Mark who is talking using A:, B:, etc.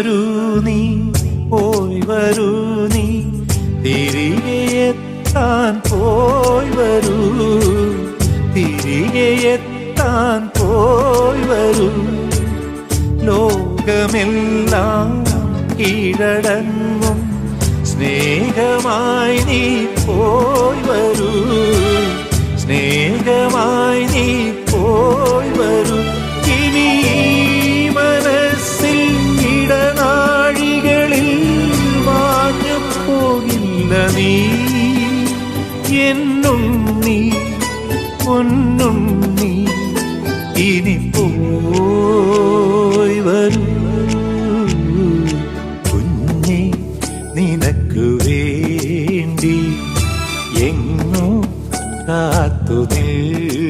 A: വരൂ നീ, പോയി വരൂ നീ, തിരികെ എത്താൻ പോയി വരൂ, തിരികെ എത്താൻ പോയി വരൂ. ലോകമെല്ലാം കീഴടങ്ങും സ്നേഹമായി നീ പോയി വരൂ, സ്നേഹമായി നീ പോയി വരൂ. ഇനി മനസ്സിൽ ഇടനാഴികളിൽ മാഞ്ഞു പോകില്ല നീ, എന്നുണ്ണി പൊന്നുണ്ണി, ഇനി പോയി വരൂ. കുഞ്ഞേ നിനക്കു വേണ്ടി എങ്ങും കാത്തു നിൽ